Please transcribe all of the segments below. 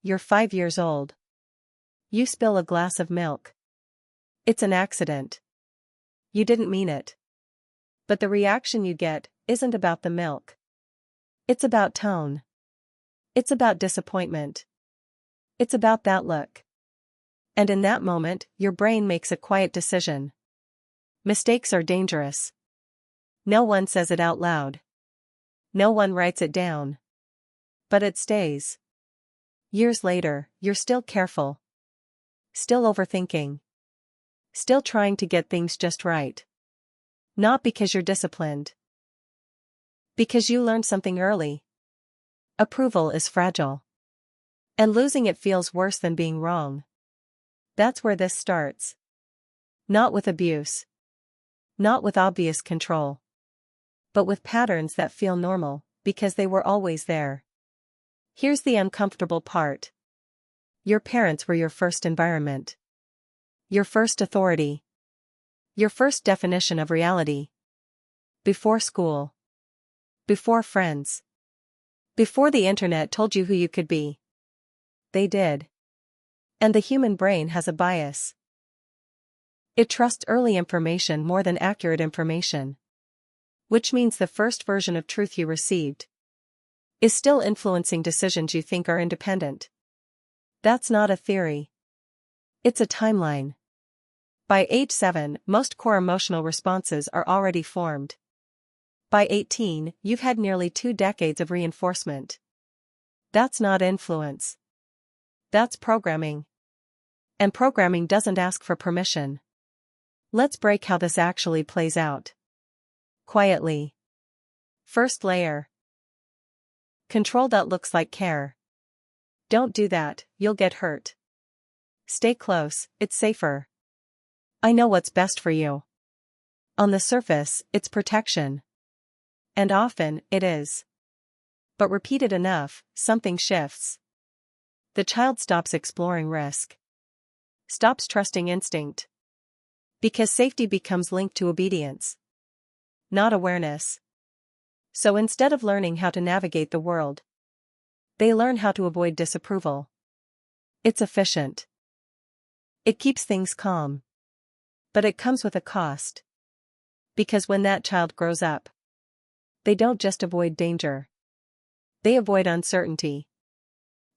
you're 5 years old. You spill a glass of milk. It's an accident. You didn't mean it. But the reaction you get isn't about the milk. It's about tone. It's about disappointment. It's about that look. And in that moment, your brain makes a quiet decision. Mistakes are dangerous. No one says it out loud. No one writes it down. But it stays. Years later, you're still careful. Still overthinking. Still trying to get things just right. Not because you're disciplined. Because you learned something early. Approval is fragile. And losing it feels worse than being wrong. That's where this starts. Not with abuse. Not with obvious control. But with patterns that feel normal, because they were always there. Here's the uncomfortable part. Your parents were your first environment. Your first authority. Your first definition of reality. Before school. Before friends. Before the internet told you who you could be. They did. And the human brain has a bias. It trusts early information more than accurate information. Which means the first version of truth you received is still influencing decisions you think are independent. That's not a theory. It's a timeline. By age 7, most core emotional responses are already formed. By 18, you've had nearly 2 decades of reinforcement. That's not influence. That's programming. And programming doesn't ask for permission. Let's break how this actually plays out. Quietly. First layer. Control that looks like care. Don't do that, you'll get hurt. Stay close, it's safer. I know what's best for you. On the surface, it's protection. And often, it is. But repeated enough, something shifts. The child stops exploring risk. Stops trusting instinct. Because safety becomes linked to obedience. Not awareness. So instead of learning how to navigate the world, they learn how to avoid disapproval. It's efficient. It keeps things calm. But it comes with a cost. Because when that child grows up, they don't just avoid danger. They avoid uncertainty.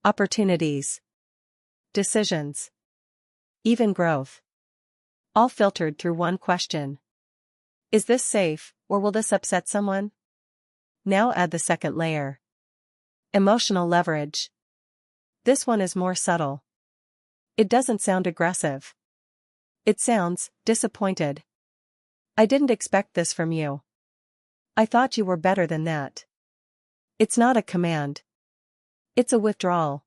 Opportunities. Decisions. Even growth. All filtered through one question. Is this safe, or will this upset someone? Now add the second layer. Emotional leverage. This one is more subtle. It doesn't sound aggressive. It sounds disappointed. I didn't expect this from you. I thought you were better than that. It's not a command. It's a withdrawal.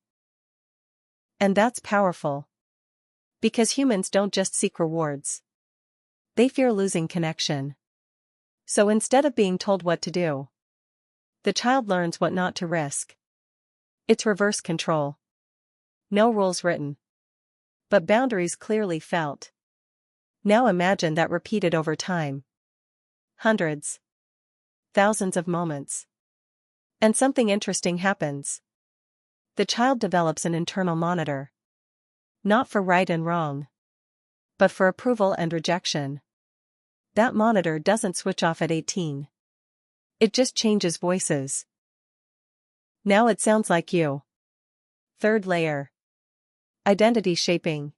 And that's powerful. Because humans don't just seek rewards. They fear losing connection. So instead of being told what to do, the child learns what not to risk. It's reverse control. No rules written. But boundaries clearly felt. Now imagine that repeated over time. Hundreds. Thousands of moments. And something interesting happens. The child develops an internal monitor. Not for right and wrong. But for approval and rejection. That monitor doesn't switch off at 18. It just changes voices. Now it sounds like you. Third layer. Identity shaping.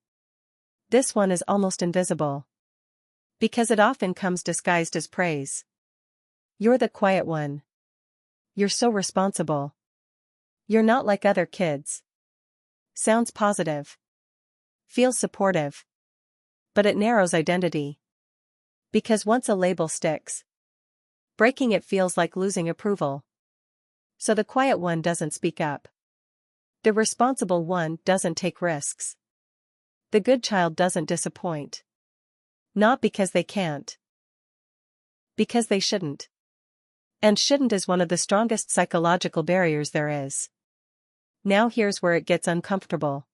This one is almost invisible. Because it often comes disguised as praise. You're the quiet one. You're so responsible. You're not like other kids. Sounds positive. Feels supportive. But it narrows identity. Because once a label sticks, breaking it feels like losing approval. So the quiet one doesn't speak up. The responsible one doesn't take risks. The good child doesn't disappoint. Not because they can't. Because they shouldn't. And shouldn't is one of the strongest psychological barriers there is. Now here's where it gets uncomfortable.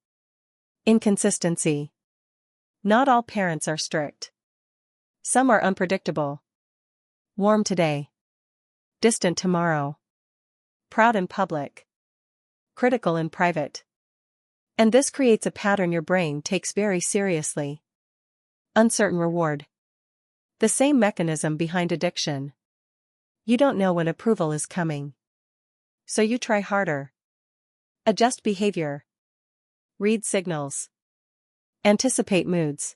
Inconsistency. Not all parents are strict. Some are unpredictable. Warm today. Distant tomorrow. Proud in public. Critical in private. And this creates a pattern your brain takes very seriously. Uncertain reward. The same mechanism behind addiction. You don't know when approval is coming. So you try harder. Adjust behavior. Read signals. Anticipate moods.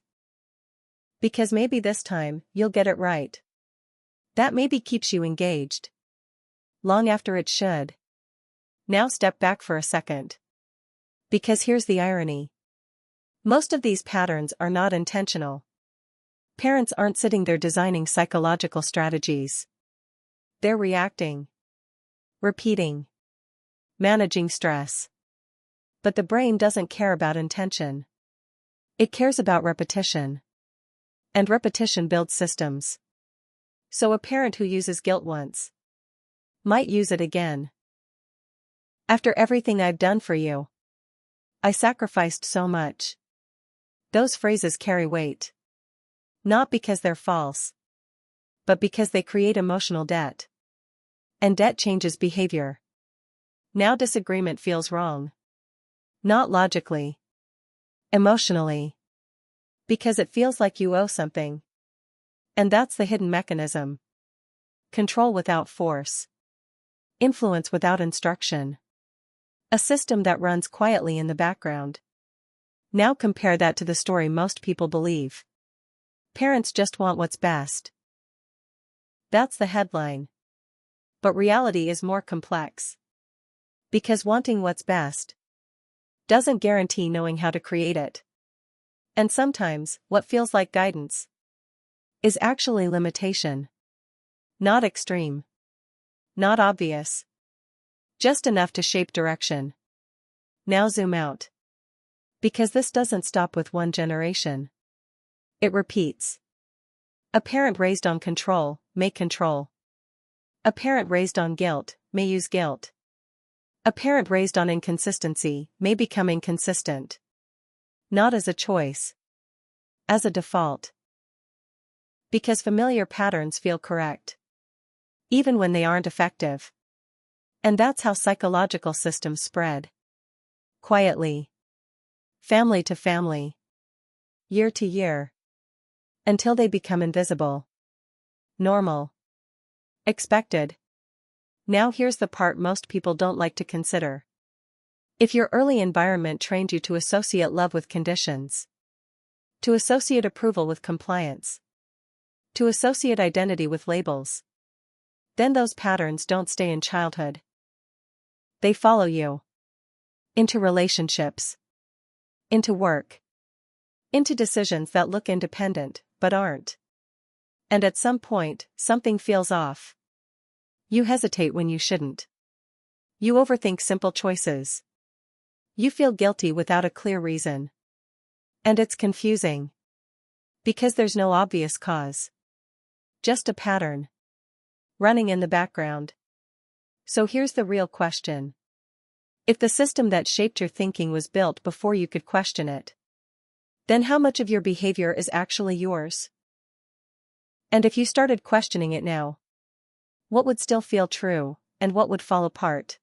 Because maybe this time, you'll get it right. That maybe keeps you engaged. Long after it should. Now step back for a second. Because here's the irony. Most of these patterns are not intentional. Parents aren't sitting there designing psychological strategies. They're reacting. Repeating. Managing stress. But the brain doesn't care about intention. It cares about repetition. And repetition builds systems. So a parent who uses guilt once might use it again. After everything I've done for you, I sacrificed so much. Those phrases carry weight. Not because they're false, but because they create emotional debt. And debt changes behavior. Now disagreement feels wrong. Not logically. Emotionally. Because it feels like you owe something. And that's the hidden mechanism. Control without force. Influence without instruction. A system that runs quietly in the background. Now compare that to the story most people believe. Parents just want what's best. That's the headline. But reality is more complex. Because wanting what's best doesn't guarantee knowing how to create it. And sometimes, what feels like guidance is actually limitation. Not extreme. Not obvious. Just enough to shape direction. Now zoom out. Because this doesn't stop with one generation. It repeats. A parent raised on control may control. A parent raised on guilt may use guilt. A parent raised on inconsistency may become inconsistent. Not as a choice. As a default. Because familiar patterns feel correct. Even when they aren't effective. And that's how psychological systems spread. Quietly. Family to family. Year to year. Until they become invisible. Normal. Expected. Now here's the part most people don't like to consider. If your early environment trained you to associate love with conditions. To associate approval with compliance. To associate identity with labels. Then those patterns don't stay in childhood. They follow you. Into relationships. Into work. Into decisions that look independent, but aren't. And at some point, something feels off. You hesitate when you shouldn't. You overthink simple choices. You feel guilty without a clear reason. And it's confusing. Because there's no obvious cause. Just a pattern. Running in the background. So here's the real question. If the system that shaped your thinking was built before you could question it, then how much of your behavior is actually yours? And if you started questioning it now, what would still feel true, and what would fall apart?